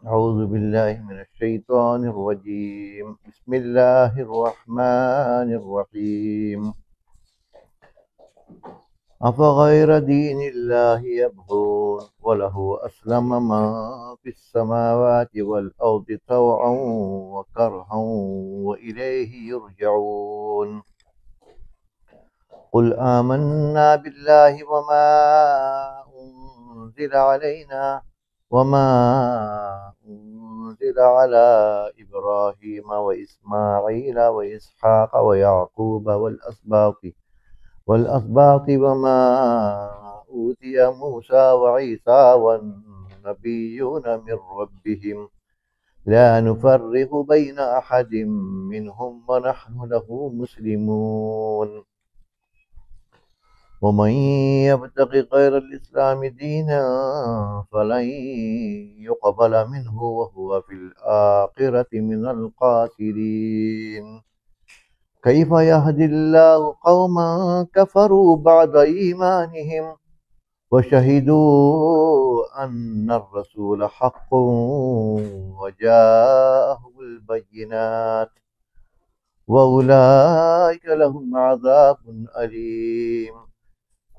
أعوذ بالله من الشيطان الرجيم. بسم الله الرحمن الرحيم. أفغير دين الله يبغون وله أسلم من في السماوات والأرض طوعا وكرها وإليه يرجعون. قل آمنا بالله وما أنزل علينا وما أنزل على إبراهيم وإسماعيل وإسحاق ويعقوب والأسباط وما أوتي موسى وعيسى والنبيون من ربهم لا نفرق بين أحد منهم ونحن له مسلمون. ومن يبتغ غير الإسلام دينا فلن يقبل منه وهو في الآخرة من الخاسرين. كيف يهدي الله قوما كفروا بعد إيمانهم وشهدوا أن الرسول حق وجاءهم البينات وأولئك لهم عذاب أليم.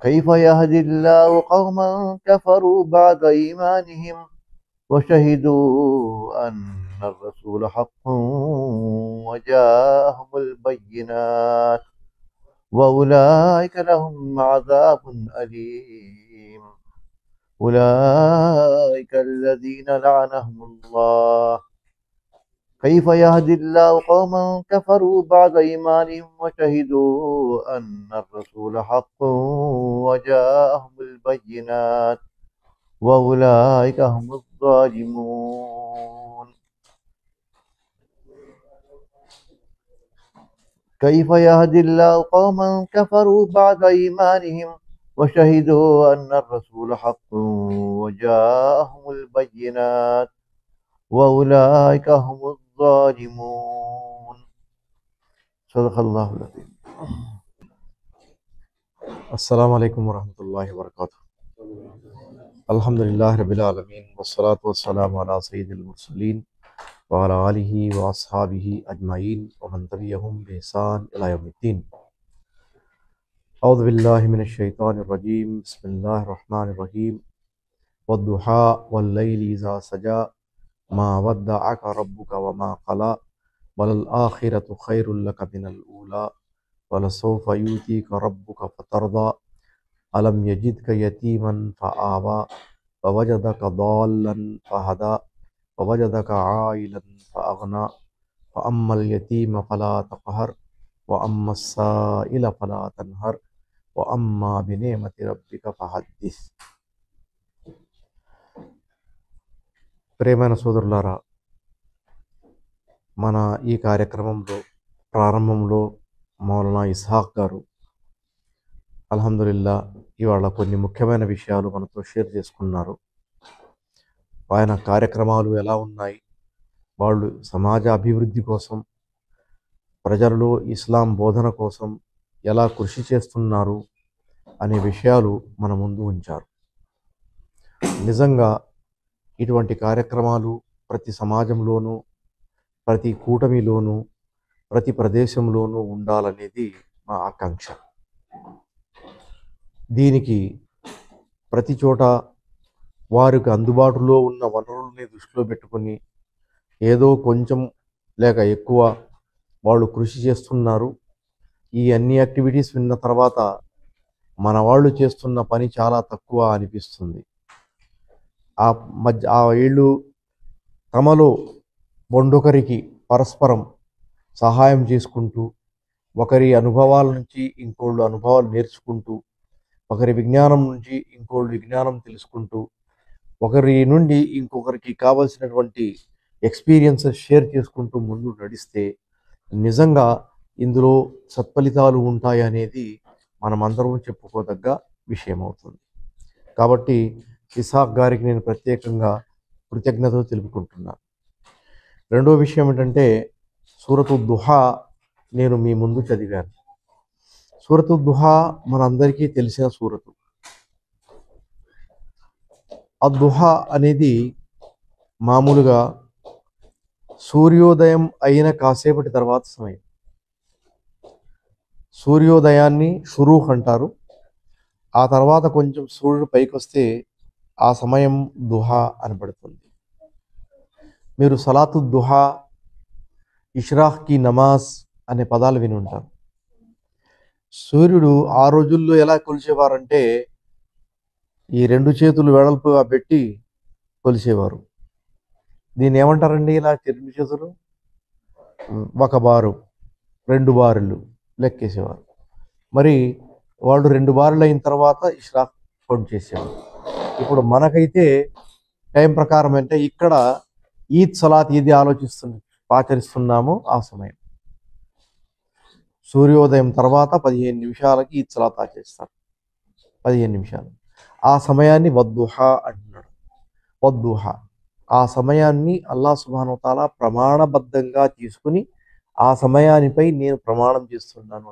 كيف يهدي الله قوما كفروا بعد إيمانهم وشهدوا أن الرسول حق وجاءهم البينات وأولئك لهم عذاب أليم. أولئك الذين لعنهم الله. كيف يهدي الله قوما كفروا بعد إيمانهم وشهدوا أن الرسول حق وجاءهم البينات وأولئك هم الظالمون. كيف يهدي الله قوما كفروا بعد إيمانهم وشهدوا أن الرسول حق وجاءهم البينات وأولئك هم الظالمون. صدق الله العظيم. السلام عليكم ورحمة الله وبركاته. الحمد لله رب العالمين والصلاة والسلام على سيد المرسلين وعلى آله وأصحابه أجمعين ومن تبعهم بإحسان إلى يوم الدين. أعوذ بالله من الشيطان الرجيم. بسم الله الرحمن الرحيم. والضحى والليل إذا سجى ما ودعك ربك وما قلى وللآخرة خير لك من الأولى ولسوف يؤتيك ربك فترضى ألم يجدك يتيما فآوى ووجدك ضالا فهدى ووجدك عائلا فأغنى فأما اليتيم فلا تقهر وأما السائل فلا تنهر وأما بنعمة ربك فحدث. ప్రేమైన సోదరులారా, మన ఈ కార్యక్రమంలో ప్రారంభంలో మౌలానా ఇస్హాక్ గారు అల్హమ్దులిల్లా ఇవాళ కొన్ని ముఖ్యమైన విషయాలు మనతో షేర్ చేసుకున్నారు. ఆయన కార్యక్రమాలు ఎలా ఉన్నాయి, వాళ్ళు సమాజ అభివృద్ధి కోసం, ప్రజలలో ఇస్లాం బోధన కోసం ఎలా కృషి చేస్తున్నారు అనే విషయాలు మన ముందు ఉంచారు. నిజంగా ఇటువంటి కార్యక్రమాలు ప్రతి సమాజంలోనూ, ప్రతి కూటమిలోనూ, ప్రతి ప్రదేశంలోనూ ఉండాలనేది మా ఆకాంక్ష. దీనికి ప్రతి చోట వారికి అందుబాటులో ఉన్న వనరుల్ని దృష్టిలో పెట్టుకొని ఏదో కొంచెం లేక ఎక్కువ వాళ్ళు కృషి చేస్తున్నారు. ఈ అన్ని యాక్టివిటీస్ విన్న తర్వాత మన వాళ్ళు చేస్తున్న పని చాలా తక్కువ అనిపిస్తుంది. ఆ వీళ్ళు తమలో ఒండొకరికి పరస్పరం సహాయం చేసుకుంటూ, ఒకరి అనుభవాల నుంచి ఇంకోళ్ళు అనుభవాలు నేర్చుకుంటూ, ఒకరి విజ్ఞానం నుంచి ఇంకోళ్ళు విజ్ఞానం తెలుసుకుంటూ, ఒకరి నుండి ఇంకొకరికి కావాల్సినటువంటి ఎక్స్పీరియన్సెస్ షేర్ చేసుకుంటూ ముందు నడిస్తే నిజంగా ఇందులో సత్ఫలితాలు ఉంటాయి అనేది మనమందరం చెప్పుకోదగ్గ విషయం అవుతుంది. కాబట్టి ఇస్హాక్ గారికి నేను ప్రత్యేకంగా కృతజ్ఞతలు తెలుపుకుంటున్నాను. రెండో విషయం ఏంటంటే, సూరతు దుహా నేను మీ ముందు చదివాను. సూరతు దుహా మనందరికీ తెలిసిన సూరతు. ఆ దుహా అనేది మామూలుగా సూర్యోదయం అయిన కాసేపటి తర్వాత సమయం. సూర్యోదయాన్ని షురూహ్ అంటారు. ఆ తర్వాత కొంచెం సూర్యుడు పైకి వస్తే ఆ సమయం దుహా అనబడుతుంది. మీరు సలాతు దుహా, ఇష్రాహ్ కి నమాజ్ అనే పదాలు విని ఉంటారు. సూర్యుడు ఆ రోజుల్లో ఎలా కొలిచేవారంటే ఈ 2 చేతులు వెడల్పుగా పెట్టి కొలిచేవారు. దీన్ని ఏమంటారండి? ఇలా 2 చేతులు 1 బారు 2 బారులు లెక్కేసేవారు. మరి వాళ్ళు 2 బారులు అయిన తర్వాత ఇష్రాక్ కౌంట్ చేసేవారు. ఇప్పుడు మనకైతే టైం ప్రకారం అంటే ఇక్కడ ఈద్ సలాత్ ఏది ఆచరిస్తున్నామో ఆ సమయం సూర్యోదయం తర్వాత 15 నిమిషాలకి ఈద్ సలాత్ ఆచరిస్తారు. 15 నిమిషాలు. ఆ సమయాన్ని వద్దుహా అంటున్నాడు. వద్దుహా ఆ సమయాన్ని అల్లాహ్ సుబ్హానహు వ తఆలా ప్రమాణబద్ధంగా తీసుకుని ఆ సమయానిపై నేను ప్రమాణం చేస్తున్నాను.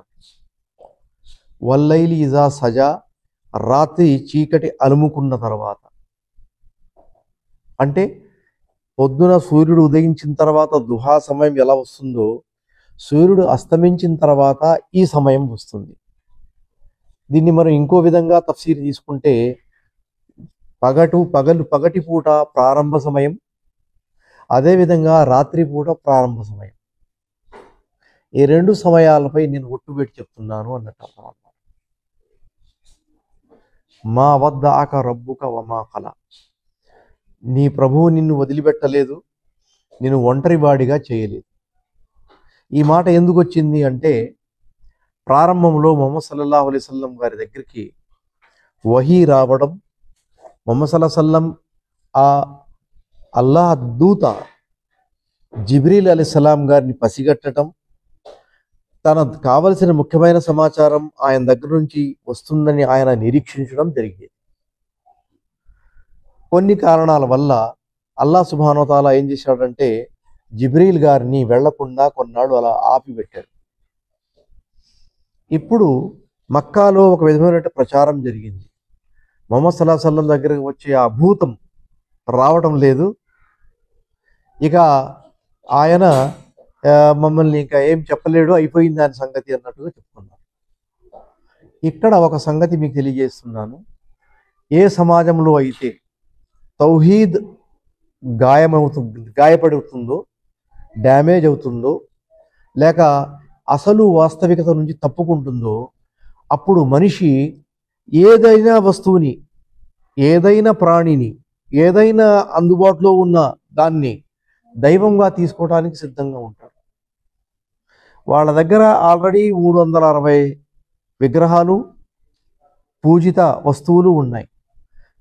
వల్లైలి ఇజా సజా రాత్రి చీకటి అలుముకున్న తర్వాత, అంటే పొద్దున సూర్యుడు ఉదయించిన తర్వాత దుహా సమయం ఎలా వస్తుందో సూర్యుడు అస్తమించిన తర్వాత ఈ సమయం వస్తుంది. దీన్ని మనం ఇంకో విధంగా తఫ్సీర్ తీసుకుంటే పగటి పూట ప్రారంభ సమయం, అదేవిధంగా రాత్రి పూట ప్రారంభ సమయం. ఈ 2 సమయాలపై నేను ఒట్టుపెట్టి చెప్తున్నాను అన్నట్టు అర్థం. మా వద్దఅక రబ్బుక వమా ఖలా, నీ ప్రభువు నిన్ను వదిలిపెట్టలేదు, నిన్ను ఒంటరివాడిగా చేయలేదు. ఈ మాట ఎందుకు వచ్చింది అంటే ప్రారంభంలో ముహమ్మద్ సల్లల్లాహు అలైహి వసల్లం గారి దగ్గరికి వహీ రావడం, ముహమ్మద్ సల్లల్లాహు అలైహి వసల్లం ఆ అల్లాహ్ దూత జిబ్రీల్ అలైహిస్సలాం గారిని పసిగట్టడం, తనకు కావలసిన ముఖ్యమైన సమాచారం ఆయన దగ్గర నుంచి వస్తుందని ఆయన నిరీక్షించడం జరిగేది. కొన్ని కారణాల వల్ల అల్లాహ్ సుబ్హానహు వ తఆలా ఏం చేశాడంటే జిబ్రీల్ గారిని వెళ్లకుండా కొన్నాళ్ళు అలా ఆపిపెట్టాడు. ఇప్పుడు మక్కాలో ఒక విధమైన ప్రచారం జరిగింది. ముహమ్మద్ సల్లల్లాహు అలైహి వసల్లం దగ్గరకు వచ్చే ఆ భూతం రావటం లేదు, ఇక ఆయన మమ్మల్ని ఇంకా ఏం చెప్పలేడు, అయిపోయింది దాని సంగతి అన్నట్టుగా చెప్పుకున్నారు. ఇక్కడ ఒక సంగతి మీకు తెలియజేస్తున్నాను. ఏ సమాజంలో అయితే తౌహీద్ గాయపడుతుందో, డ్యామేజ్ అవుతుందో, లేక అసలు వాస్తవికత నుంచి తప్పుకుంటుందో, అప్పుడు మనిషి ఏదైనా వస్తువుని, ఏదైనా ప్రాణిని, ఏదైనా అందుబాటులో ఉన్న దాన్ని దైవంగా తీసుకోవడానికి సిద్ధంగా ఉంటారు. వాళ్ళ దగ్గర ఆల్రెడీ 360 విగ్రహాలు, పూజిత వస్తువులు ఉన్నాయి.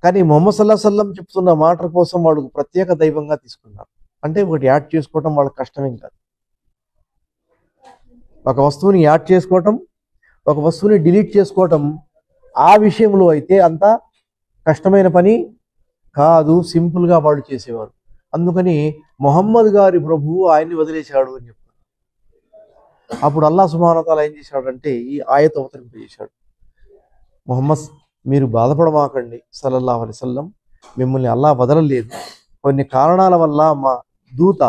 కానీ ముహమ్మద్ సల్లల్లాహు అలైహి వసల్లం చెప్తున్న మాట కోసం వాళ్ళు ప్రత్యేక దైవంగా తీసుకున్నారు. అంటే ఒకటి యాడ్ చేసుకోవటం వాళ్ళకి కష్టమేం కాదు. ఒక వస్తువుని యాడ్ చేసుకోవటం, ఒక వస్తువుని డిలీట్ చేసుకోవటం ఆ విషయంలో అయితే అంత కష్టమైన పని కాదు, సింపుల్గా వాళ్ళు చేసేవారు. అందుకని ముహమ్మద్ గారి ప్రభువు ఆయన్ని వదిలేశాడు అని చెప్పారు. అప్పుడు అల్లాహ్ సుబ్హానహు వ తఆలా ఏం చేశాడంటే ఈ ఆయత్ అవతరింపజేశాడు. ముహమ్మద్, మీరు బాధపడమాకండి సల్లల్లాహు అలైహి వసల్లం, మిమ్మల్ని అల్లాహ్ వదలలేదు. కొన్ని కారణాల వల్ల మా దూత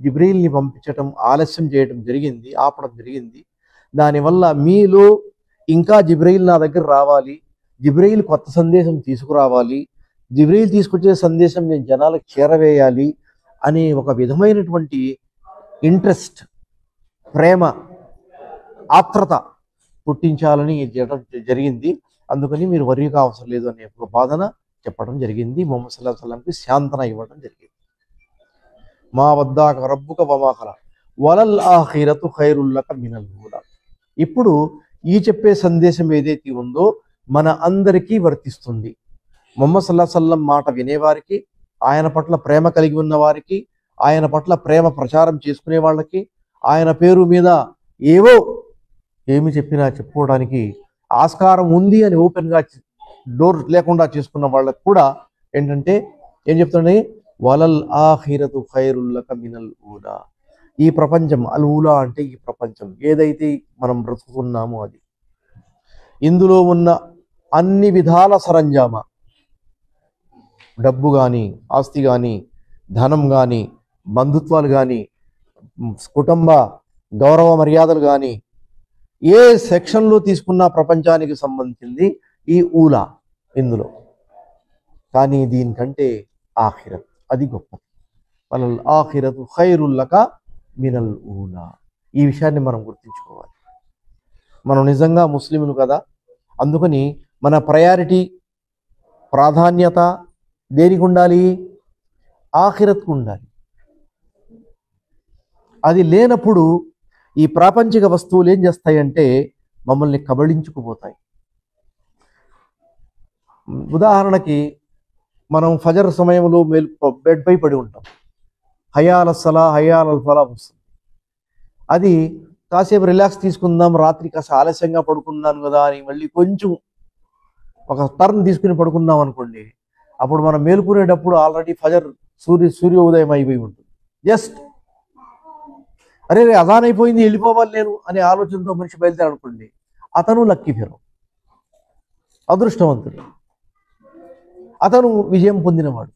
జిబ్రీల్ని పంపించటం ఆలస్యం చేయడం జరిగింది, ఆపడం జరిగింది. దానివల్ల మీలో ఇంకా జిబ్రీల్ నా దగ్గర రావాలి, జిబ్రీల్ కొత్త సందేశం తీసుకురావాలి, జిబ్రీల్ తీసుకొచ్చే సందేశం నేను జనాలకు చేరవేయాలి అనే ఒక విధమైనటువంటి ఇంట్రెస్ట్, ప్రేమ, ఆత్రత పుట్టించాలని జరిగింది. అందుకని మీరు వర్రీగా అవసరం లేదు అనే ఒక బాధన చెప్పడం జరిగింది. ముహమ్మద్ సల్లల్లాహు అలైహి వసల్లంకి శాంతన ఇవ్వడం జరిగింది. మా వద్దాక రబ్బుక వమా ఖలా వలల్ ఆఖిరతు ఖైరుల్ లక మినల్ ఊలా. ఇప్పుడు ఈ చెప్పే సందేశం ఏదైతే ఉందో మన అందరికీ వర్తిస్తుంది. ముహమ్మద్ సల్లల్లాహు అలైహి వసల్లం మాట వినేవారికి, ఆయన పట్ల ప్రేమ కలిగి ఉన్న వారికి, ఆయన పట్ల ప్రేమ ప్రచారం చేసుకునే వాళ్ళకి, ఆయన పేరు మీద ఏమి చెప్పినా చెప్పుకోవడానికి ఆస్కారం ఉంది అని ఓపెన్గా డోర్ లేకుండా చేసుకున్న వాళ్ళకి కూడా ఏంటంటే ఏం చెప్తున్నాయి, వలల్ ఆఖిరతు ఖైరుల్ లక మినల్ ఊలా. ఈ ప్రపంచం, అల్ ఊలా అంటే ఈ ప్రపంచం ఏదైతే మనం బ్రతుకుతున్నామో అది, ఇందులో ఉన్న అన్ని విధాల సరంజామా, డబ్బు కానీ, ఆస్తి కానీ, ధనం కానీ, బంధుత్వాలు కానీ, కుటుంబ గౌరవ మర్యాదలు కానీ, ఏ సెక్షన్లో తీసుకున్న ప్రపంచానికి సంబంధించింది ఈ ఊలా ఇందులో. కానీ దీనికంటే ఆఖిరత్ అది గొప్పది. వలల్ ఆఖిరతు ఖైరుల్ లక మినల్ ఊలా. ఈ విషయాన్ని మనం గుర్తుంచుకోవాలి. మనం నిజంగా ముస్లింలు కదా, అందుకని మన ప్రయారిటీ, ప్రాధాన్యత దేనికి ఉండాలి? ఆఖిరత్కు ఉండాలి. అది లేనప్పుడు ఈ ప్రాపంచిక వస్తువులు ఏం చేస్తాయంటే మమ్మల్ని కబళించుకుపోతాయి. ఉదాహరణకి మనం ఫజర్ సమయంలో బెడ్ పై పడి ఉంటాం, హయాల సలా హయాల ఫలా వస్తుంది. అది కాసేపు రిలాక్స్ తీసుకుందాం, రాత్రి కాస్త ఆలస్యంగా పడుకున్నాను కదా అని మళ్ళీ కొంచెం ఒక టర్న్ తీసుకుని పడుకున్నాం అనుకోండి, అప్పుడు మనం మేలుకునేటప్పుడు ఆల్రెడీ ఫజర్ సూర్యోదయం అయిపోయి ఉంటుంది. జస్ట్ అరే అజాన్ అయిపోయింది వెళ్ళిపోవాలి నేను అనే ఆలోచనతో మనిషి బయలుదేరి అనుకోండి, అతను లక్కీ ఫెలో, అదృష్టవంతుడు, అతను విజయం పొందినవాడు,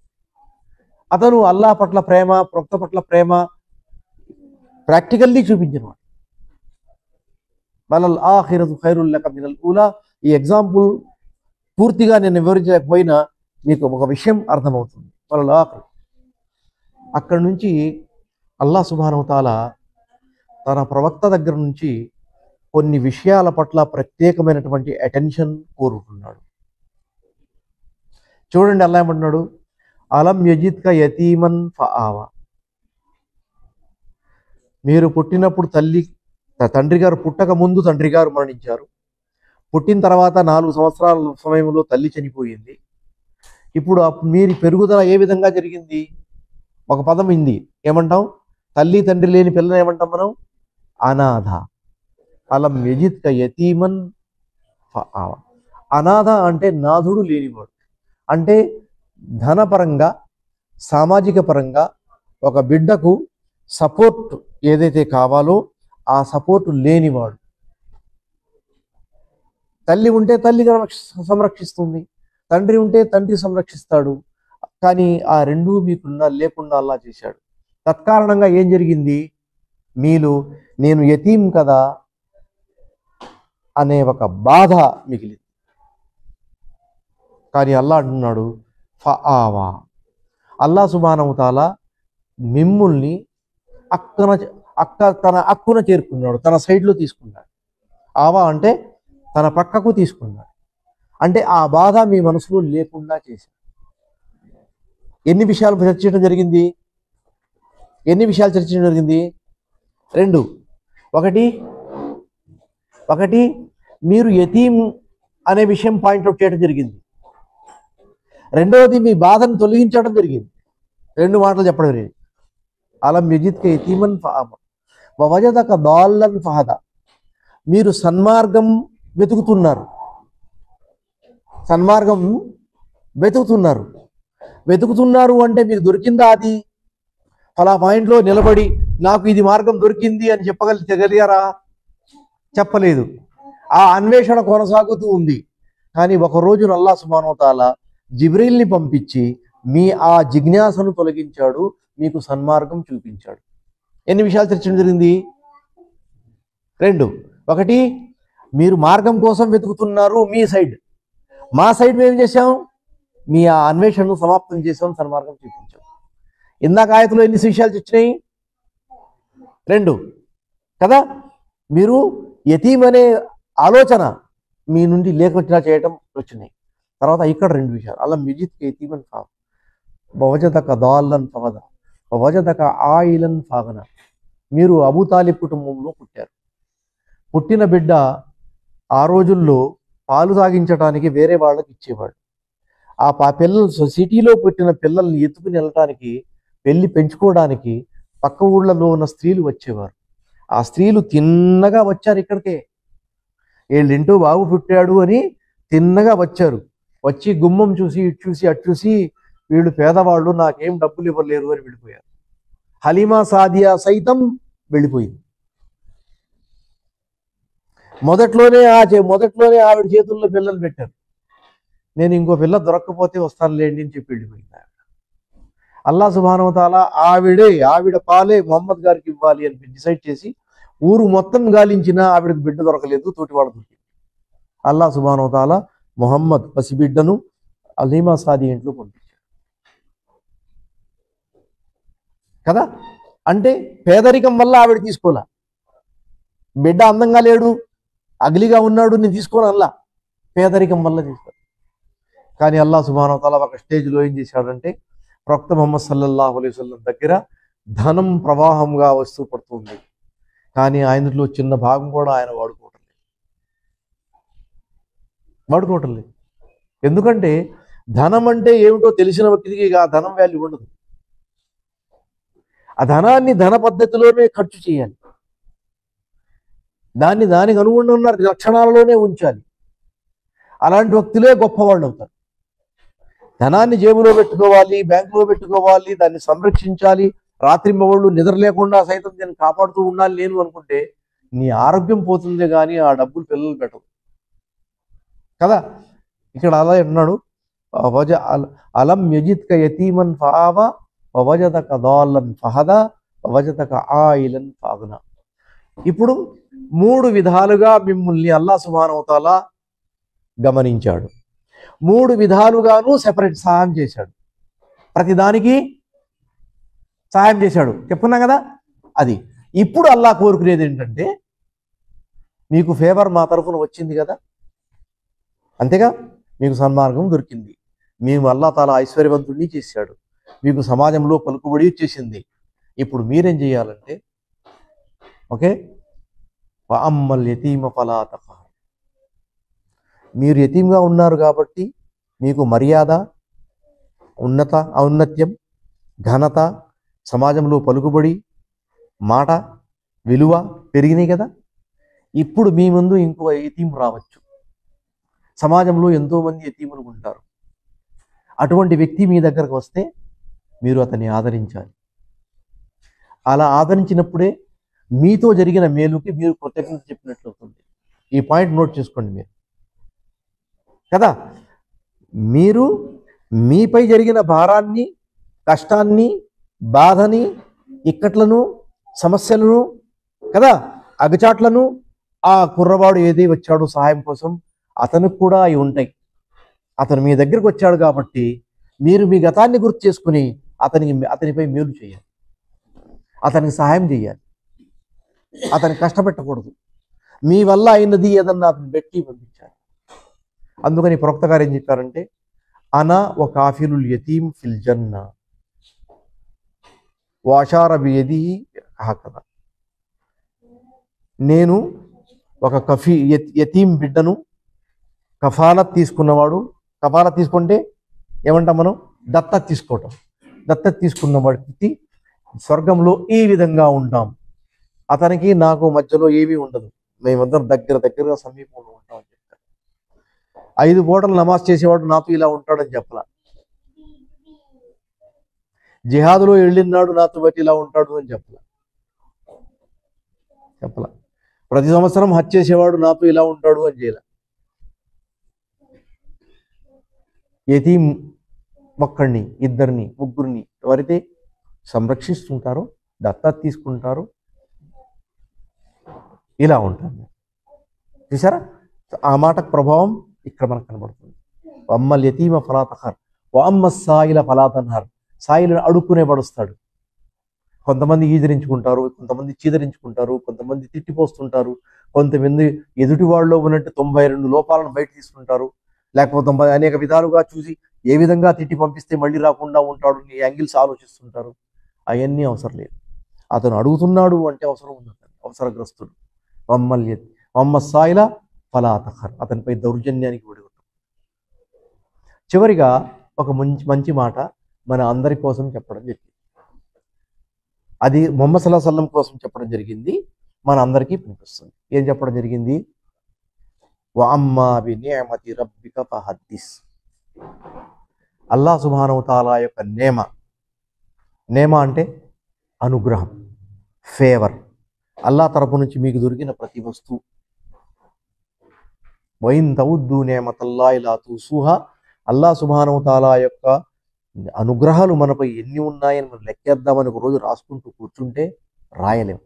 అతను అల్లాహ్ పట్ల ప్రేమ, ప్రవక్త పట్ల ప్రేమ ప్రాక్టికల్లీ చూపించినవాడు. వలల్ ఆఖిరతు ఖైరుల్ లక మినల్ ఊలా. ఈ ఎగ్జాంపుల్ పూర్తిగా నేను వివరించలేకపోయినా మీకు ఒక విషయం అర్థమవుతుంది. వలల్ ఆఖిర్, అక్కడి నుంచి అల్లాహ్ సుబ్హానహు వ తఆలా తన ప్రవక్త దగ్గర నుంచి కొన్ని విషయాల పట్ల ప్రత్యేకమైనటువంటి అటెన్షన్ కోరుకున్నాడు. చూడండి అల్లాహ్ ఏమంటున్నాడు, అలం యజిద్క యతీమన్ ఫఆవా. మీరు పుట్టినప్పుడు తండ్రి గారు పుట్టక ముందు తండ్రి గారు మరణించారు, పుట్టిన తర్వాత 4 సంవత్సరాల సమయంలో తల్లి చనిపోయింది. ఇప్పుడు మీరు పెరుగుదల ఏ విధంగా జరిగింది? ఒక పదం ఉంది, ఏమంటాం? తల్లి తండ్రి లేని పిల్లని ఏమంటాం మనం? అనాథ. అలం యజిద్క యతీమన్ ఫఆవా. అనాథ అంటే నాథుడు లేనివాడు, అంటే ధనపరంగా, సామాజిక పరంగా ఒక బిడ్డకు సపోర్ట్ ఏదైతే కావాలో ఆ సపోర్ట్ లేనివాడు. తల్లి ఉంటే తల్లి సంరక్షిస్తుంది, తండ్రి ఉంటే తండ్రి సంరక్షిస్తాడు. కానీ ఆ రెండూ మీకున్నా లేకుండా అల్లా చేశాడు. తత్కారణంగా ఏం జరిగింది? మీలో నేను యతీం కదా అనే ఒక బాధ మిగిలింది. కానీ అల్లా అంటున్నాడు ఫఆవా. అల్లా సుబ్హానహు వ తఆలా మిమ్ముల్ని తన అక్కున చేరుకున్నాడు, తన సైడ్లో తీసుకున్నాడు. ఆవా అంటే తన పక్కకు తీసుకున్నాడు, అంటే ఆ బాధ మీ మనసులో లేకుండా చేశాడు. ఎన్ని విషయాలు చర్చించడం జరిగింది? 2. ఒకటి మీరు యతీం అనే విషయం పాయింట్అవుట్ చేయడం జరిగింది. రెండవది మీ బాధను తొలగించడం జరిగింది. 2 మాటలు చెప్పడం జరిగింది. అలం యజిద్క యతీమన్ ఫఆవా వవజదక దాల్లన్ ఫహదా. మీరు సన్మార్గం వెతుకుతున్నారు, వెతుకుతున్నారు అంటే మీకు దొరికిందా? అది ఫలా పాయింట్లో నిలబడి నాకు ఇది మార్గం దొరికింది అని చెప్పగలిగారా? చెప్పలేదు. ఆ అన్వేషణ కొనసాగుతూ ఉంది. కానీ ఒక రోజు అల్లాహ్ సుబ్హానహు వ తఆలా జిబ్రీల్ని పంపించి మీ ఆ జిజ్ఞాసను తొలగించాడు, మీకు సన్మార్గం చూపించాడు. ఎన్ని విషయాలు చర్చించడం జరిగింది? 2. ఒకటి, మీరు మార్గం కోసం వెతుకుతున్నారు మీ సైడ్, మా సైడ్ మేము చేసాం, మీ ఆ అన్వేషణను సమాప్తం చేసాం, సన్మార్గం చూపించాం. ఇందాక ఆయతలో ఎన్ని విషయాలు వచ్చినాయి? 2 కదా. మీరు యతీం అనే ఆలోచన మీ నుండి లేకుండా చేయటం వచ్చినాయి. తర్వాత ఇక్కడ 2 విషయాలు, అల్లం యజిద్క యతీమన్ ఫఆవా వవజదక దాల్లన్ ఫహదా వవజదక ఆయిలన్ ఫాగనా. మీరు అబూ తాలిబ్ కుటుంబంలో పుట్టారు. పుట్టిన బిడ్డ ఆ రోజుల్లో పాలు తాగించడానికి వేరే వాళ్ళకి ఇచ్చేవాడు. ఆ పిల్లలు సిటీలో పుట్టిన పిల్లల్ని ఎత్తుకుని వెళ్ళటానికి, పెళ్లి పెంచుకోవడానికి పక్క ఊళ్ళలో ఉన్న స్త్రీలు వచ్చేవారు. ఆ స్త్రీలు తిన్నగా వచ్చారు ఇక్కడికే, వీళ్ళింటూ బాబు పుట్టాడు అని తిన్నగా వచ్చారు. వచ్చి గుమ్మం చూసి ఇటు చూసి అటు చూసి వీళ్ళు పేదవాళ్ళు, నాకేం డబ్బులు ఇవ్వలేరు అని వెళ్ళిపోయారు. హలీమా సాదియా సైతం వెళ్ళిపోయింది. మొదట్లోనే ఆవిడ చేతుల్లో పిల్లలు పెట్టారు. నేను ఇంకో పిల్ల దొరక్కపోతే వస్తానులేండి అని చెప్పి వెళ్ళిపోయింది. అల్లా సుబ్హానహు వ తఆలా ఆవిడ పాలే మొహమ్మద్ గారికి ఇవ్వాలి అని డిసైడ్ చేసి ఊరు మొత్తం గాలించినా ఆవిడకి బిడ్డ దొరకలేదు, తోటివాడు దొరికింది. అల్లా సుబ్హానహు వ తఆలా మొహమ్మద్ పసిబిడ్డను హలీమా సాది ఇంట్లో పంపించాడు కదా. అంటే పేదరికం వల్ల ఆవిడ తీసుకోలే. బిడ్డ అందంగా లేడు, అగ్లిగా ఉన్నాడు, నేను తీసుకోను అల్లా, పేదరికం వల్ల తీసుకో. కానీ అల్లా సుబ్హానహు వ తఆలా ఒక స్టేజ్లో ఏం చేశాడంటే ప్రవక్త ముహమ్మద్ సల్లల్లాహు అలైహి వసల్లం దగ్గర ధనం ప్రవాహంగా వస్తూ పడుతుంది, కానీ ఆయనలో చిన్న భాగం కూడా ఆయన వాడుకోవటం లేదు. ఎందుకంటే ధనం అంటే ఏమిటో తెలిసిన వ్యక్తికి ఆ ధనం వాల్యూ ఉండదు. ఆ ధనాన్ని ధన పద్ధతిలోనే ఖర్చు చేయాలి, దానికి అనుగుణంగా ఉన్న లక్షణాలలోనే ఉంచాలి. అలాంటి వ్యక్తులే గొప్పవాళ్ళు అవుతారు. ధనాన్ని జేబులో పెట్టుకోవాలి, బ్యాంకులో పెట్టుకోవాలి, దాన్ని సంరక్షించాలి, రాత్రింబవళ్ళు నిద్ర లేకుండా సైతం నేను కాపాడుతూ ఉండాలి నేను అనుకుంటే నీ ఆరోగ్యం పోతుందే కానీ ఆ డబ్బులు పిల్లలు పెట్టదు కదా. ఇక్కడ అలా అన్నాడు, అలం యజిద్క యతీమన్ ఫఆవ వవజదక దాల్లన్ ఫహదా వవజదక ఆయిలన్ ఫాగ్నా. ఇప్పుడు 3 విధాలుగా మిమ్మల్ని అల్లా సుబ్హానహు వ తఆలా గమనించాడు, 3 విధాలుగాను సెపరేట్ సహాయం చేశాడు, ప్రతిదానికి సహాయం చేశాడు చెప్పుకున్నా కదా. అది ఇప్పుడు అల్లా కోరుకునేది ఏంటంటే మీకు ఫేవర్ మా తరఫున వచ్చింది కదా, అంతేగా, మీకు సన్మార్గం దొరికింది, మేము అల్లా తాలా ఐశ్వర్యవంతుడిని చేశాడు, మీకు సమాజంలో పలుకుబడి వచ్చేసింది. ఇప్పుడు మీరేం చేయాలంటే ఓకే, వఅమ్మల్ యతీమ ఫలా తఖహర్, మీరు యతీంగా ఉన్నారు కాబట్టి మీకు మర్యాద, ఔన్నత్యం, ఘనత, సమాజంలో పలుకుబడి, మాట, విలువ పెరిగినాయి కదా. ఇప్పుడు మీ ముందు ఇంకో యతీం రావచ్చు. సమాజంలో ఎంతోమంది యతీములు ఉంటారు. అటువంటి వ్యక్తి మీ దగ్గరకు వస్తే మీరు అతన్ని ఆదరించాలి. అలా ఆదరించినప్పుడే మీతో జరిగిన మేలుకి మీరు కృతజ్ఞత చెప్పినట్లు అవుతుంది. ఈ పాయింట్ నోట్ చేసుకోండి మీరు కదా. మీరు మీపై జరిగిన భారాన్ని, కష్టాన్ని, బాధని, ఇక్కట్లను, సమస్యలను కదా, అగచాట్లను ఆ కుర్రవాడు ఏది వచ్చాడు సహాయం కోసం అతనికి కూడా అవి ఉంటాయి. అతను మీ దగ్గరకు వచ్చాడు కాబట్టి మీరు మీ గతాన్ని గుర్తు చేసుకుని అతనిపై మేలు చేయాలి, అతనికి సహాయం చేయాలి, అతనికి కష్టపెట్టకూడదు. మీ వల్ల అయినది ఏదన్నా అతను పెట్టి పంపించాలి. అందుకని ప్రవక్త గారు ఏం చెప్పారంటే అనా వ కాఫిలుల్ యతీం ఫిల్ జన్నా వాషార బియదిహి హకదా. నేను ఒక యతీం బిడ్డను కఫాలత్ తీసుకున్నవాడు, కఫాలత్ తీసుకుంటే ఏమంటాం మనం, దత్తత తీసుకోవటం, దత్తత తీసుకున్న వాడికి స్వర్గంలో ఈ విధంగా ఉంటాం, అతనికి నాకు మధ్యలో ఏమీ ఉండదు, మేమందరం దగ్గరగా సమీపంలో ఉంటాం అని చెప్తారు. 5 పూటలు నమాజ్ చేసేవాడు నాతో ఇలా ఉంటాడని చెప్పలా, జిహాదులో వెళ్ళినాడు నాతో బట్టి ఇలా ఉంటాడు అని చెప్పలా, ప్రతి సంవత్సరం హజ్ చేసేవాడు నాతో ఇలా ఉంటాడు అని చేయాల. యతీం ఒక్కడిని, ఇద్దరిని, ముగ్గురిని ఎవరైతే సంరక్షిస్తుంటారో, దత్తత తీసుకుంటారో ఇలా ఉంటారు. చూసారా, ఆ మాటకు ప్రభావం ఇక్కడ మనకు కనబడుతుంది. వమ్మల్ యతీమ ఫలా తఖర్ వఅమ్మ సాయిల ఫలా తన్హర్. సాయిలను అడుక్కునే పడుస్తాడు. కొంతమంది ఈదరించుకుంటారు, కొంతమంది చీదరించుకుంటారు, కొంతమంది తిట్టిపోస్తుంటారు, కొంతమంది ఎదుటి వాళ్ళలో ఉన్నట్టు 92 లోపాలను బయట తీసుకుంటారు, లేకపోతే అనేక విధాలుగా చూసి ఏ విధంగా తిట్టి పంపిస్తే మళ్ళీ రాకుండా ఉంటాడు ఈ యాంగిల్స్ ఆలోచిస్తుంటారు. అవన్నీ అవసరం లేదు. అతను అడుగుతున్నాడు అంటే అవసరం ఉంది, అవసరగ్రస్తుడు. వమ్మ సాయిల ఫలా తఖర్, అతనిపై దౌర్జన్యానికి విడగొట్టు. చివరిగా ఒక మంచి మాట మన అందరి కోసం చెప్పడం జరిగింది. అది ముహమ్మద్ సల్లల్లాహు అలైహి వసల్లం కోసం చెప్పడం జరిగింది, మన అందరికీ పనిపిస్తుంది. ఏం చెప్పడం జరిగింది? వఅమ్మా బినిఅమతి రబ్బిక ఫహద్దిస్. అల్లాహ్ సుబ్హానహు వ తఆలా యొక్క నేమ అంటే అనుగ్రహం, ఫేవర్, అల్లాహ్ తరపు నుంచి మీకు దొరికిన ప్రతి వస్తువు. వైన్ తవుద్దు నేమతల్లాహి లా తుసుహా. అల్లాహ్ సుబ్హానహు వ తఆలా యొక్క అనుగ్రహాలు మనపై ఎన్ని ఉన్నాయని మనం లెక్కేద్దామని ఒక రోజు రాసుకుంటూ కూర్చుంటే రాయలేం.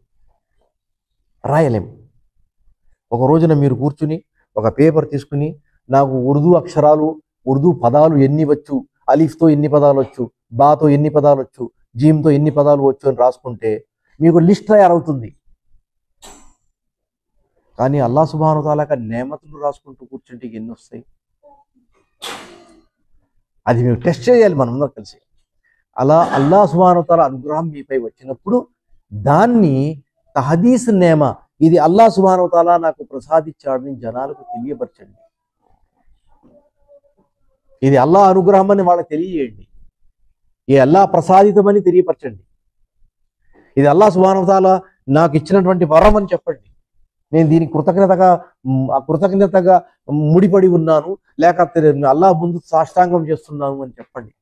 ఒక రోజున మీరు కూర్చుని ఒక పేపర్ తీసుకుని నాకు ఉర్దూ అక్షరాలు, ఉర్దూ పదాలు ఎన్ని వచ్చు, అలీఫ్తో ఎన్ని పదాలు వచ్చు, బాతో ఎన్ని పదాలు వచ్చు, జీమ్తో ఎన్ని పదాలు వచ్చు అని రాసుకుంటే మీకు లిస్ట్ తయారవుతుంది. కానీ అల్లాహ్ సుబ్హానహు వ తఆలా నేమతులు రాసుకుంటూ కూర్చుంటే ఎన్ని వస్తాయి? అది మేము టెస్ట్ చేయాలి మనందరం కలిసి. అలా అల్లాహ్ సుబ్హానహు వ తఆలా అనుగ్రహం మీపై వచ్చినప్పుడు దాన్ని తహదీస్ నేమ, ఇది అల్లాహ్ సుబ్హానహు వ తఆలా నాకు ప్రసాదించాడని జనాలకు తెలియపరచండి. ఇది అల్లాహ్ అనుగ్రహం అని వాళ్ళకి తెలియజేయండి. ఈ అల్లాహ్ ప్రసాదితమని తెలియపరచండి. ఇది అల్లాహ్ సుబ్హానహు వ తఆలా నాకు ఇచ్చినటువంటి వరం అని చెప్పండి. నేను దీనికి కృతజ్ఞతగా ముడిపడి ఉన్నాను, లేకపోతే అల్లాహ్ ముందు సాష్టాంగం చేస్తున్నాను అని చెప్పండి.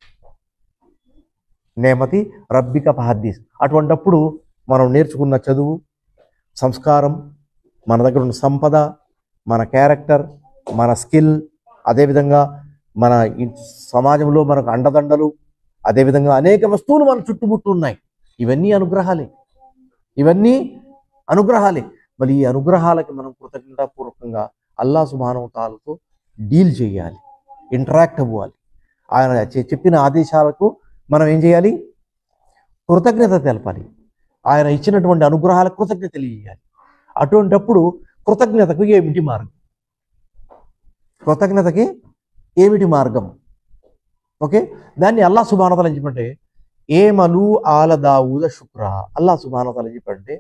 నేమతి రబ్బిక ఫహద్దీస్. అటువంటప్పుడు మనం నేర్చుకున్న చదువు, సంస్కారం, మన దగ్గర ఉన్న సంపద, మన క్యారెక్టర్, మన స్కిల్, అదేవిధంగా మన సమాజంలో మనకు అండదండలు, అదేవిధంగా అనేక వస్తువులు మన చుట్టుముట్టు ఉన్నాయి. ఇవన్నీ అనుగ్రహాలే. మరి ఈ అనుగ్రహాలకి మనం కృతజ్ఞతాపూర్వకంగా అల్లాహ్ సుబ్హానహు వ తఆలాతో డీల్ చేయాలి, ఇంటరాక్ట్ అవ్వాలి. ఆయన చెప్పిన ఆదేశాలకు మనం ఏం చేయాలి? కృతజ్ఞత తెలపాలి. ఆయన ఇచ్చినటువంటి అనుగ్రహాలకు కృతజ్ఞత తెలియజేయాలి. అటువంటప్పుడు కృతజ్ఞతకి ఏమిటి మార్గం? ఓకే, దాన్ని అల్లాహ్ సుబ్హానహు వ తఆలా చెప్పంటే ఏమలు ఆల దావూద శుక్రా. అల్లాహ్ సుబ్హానహు వ తఆలా చెప్పంటే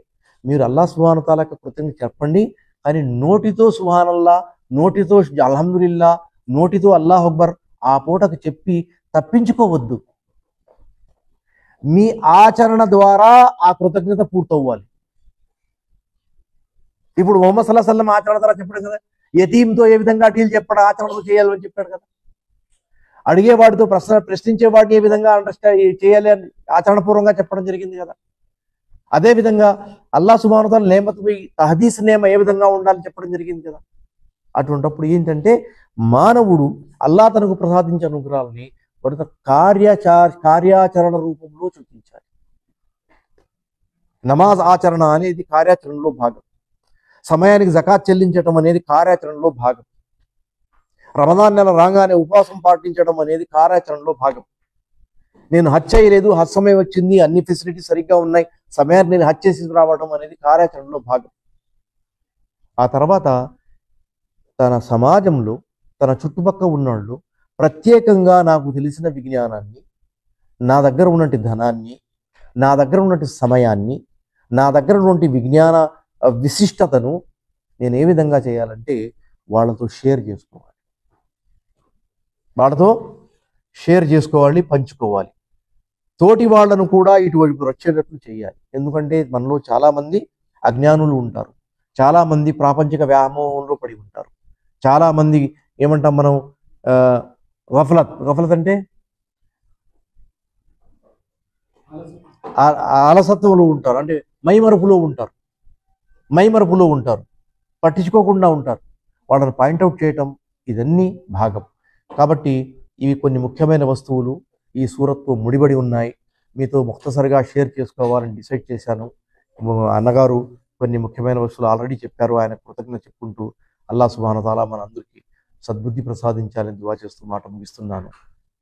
మీరు అల్లాహ్ సుబ్హానహు వ తఆలాకు కృతజ్ఞత చెప్పండి, కానీ నోటితో సుబ్హానల్లా, నోటితో అల్హమ్దులిల్లా, నోటితో అల్లాహు అక్బర్ ఆ పూటకు చెప్పి తప్పించుకోవద్దు. మీ ఆచరణ ద్వారా ఆ కృతజ్ఞత పూర్తవ్వాలి. ఇప్పుడు ముహమ్మద్ సల్లల్లాహు అలైహి వసల్లం ఆచరణ ద్వారా చెప్పాడు కదా, యతీంతో ఏ విధంగా డీల్ చెప్పాడు, ఆచరణతో చేయాలని చెప్పాడు కదా. అడిగేవాడితో ప్రశ్నించేవాడిని ఏ విధంగా అండర్స్టాండ్ చేయాలి అని ఆచరణపూర్వంగా చెప్పడం జరిగింది కదా. అదేవిధంగా అల్లాహ్ సుబ్హానహు వ తఆలా నేమతుపై తహదీస్ నేమ ఏ విధంగా ఉండాలని చెప్పడం జరిగింది కదా. అటువంటప్పుడు ఏంటంటే మానవుడు అల్లాహ్ తనకు ప్రసాదించే అనుగ్రహాలని కొంత కార్యాచరణ రూపంలో చూపించాలి. నమాజ్ ఆచరణ అనేది కార్యాచరణలో భాగం. సమయానికి జకాత్ చెల్లించడం అనేది కార్యాచరణలో భాగం. రమదాన్ నెల రాగానే ఉపవాసం పాటించడం అనేది కార్యాచరణలో భాగం. నేను హజ్ చేయలేదు, హజ్ సమయం వచ్చింది, అన్ని ఫెసిలిటీస్ సరిగ్గా ఉన్నాయి, సమయాన్ని నేను హజ్ చేసి రావడం అనేది కార్యాచరణలో భాగం. ఆ తర్వాత తన సమాజంలో తన చుట్టుపక్కల ఉన్నవాళ్ళు ప్రత్యేకంగా నాకు తెలిసిన విజ్ఞానాన్ని, నా దగ్గర ఉన్నటువంటి ధనాన్ని, నా దగ్గర ఉన్నటువంటి సమయాన్ని, నా దగ్గర ఉన్నటువంటి విజ్ఞాన విశిష్టతను నేను ఏ విధంగా చేయాలంటే వాళ్ళతో షేర్ చేసుకోవాలి, పంచుకోవాలి. తోటి వాళ్ళను కూడా ఇటువైపు వచ్చేటట్లు చేయాలి. ఎందుకంటే మనలో చాలామంది అజ్ఞానులు ఉంటారు, చాలామంది ప్రాపంచిక వ్యామోహంలో పడి ఉంటారు, చాలామంది ఏమంటాం మనం గఫలత్ అంటే అలసత్వంలో ఉంటారు, అంటే మైమరుపులో ఉంటారు, పట్టించుకోకుండా ఉంటారు. వాళ్ళని పాయింట్అవుట్ చేయటం ఇదన్నీ భాగం. కాబట్టి ఇవి కొన్ని ముఖ్యమైన వస్తువులు ఈ సూరత్తో ముడిపడి ఉన్నాయి. మీతో ముఖ్తసరిగా షేర్ చేసుకోవాలని డిసైడ్ చేశాను. అన్నగారు కొన్ని ముఖ్యమైన వస్తువులు ఆల్రెడీ చెప్పారు. ఆయన కృతజ్ఞత చెప్పుకుంటూ అల్లాహ్ సుబ్హానహు వ తఆలా మనందరికీ సద్బుద్ధి ప్రసాదించాలని దువా చేస్తూ మాట ముగిస్తున్నాను.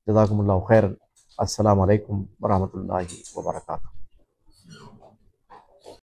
జజాకుముల్లాహు ఖైరన్. అస్సలాము అలైకుం వరహమతుల్లాహి వబరకాతుహు.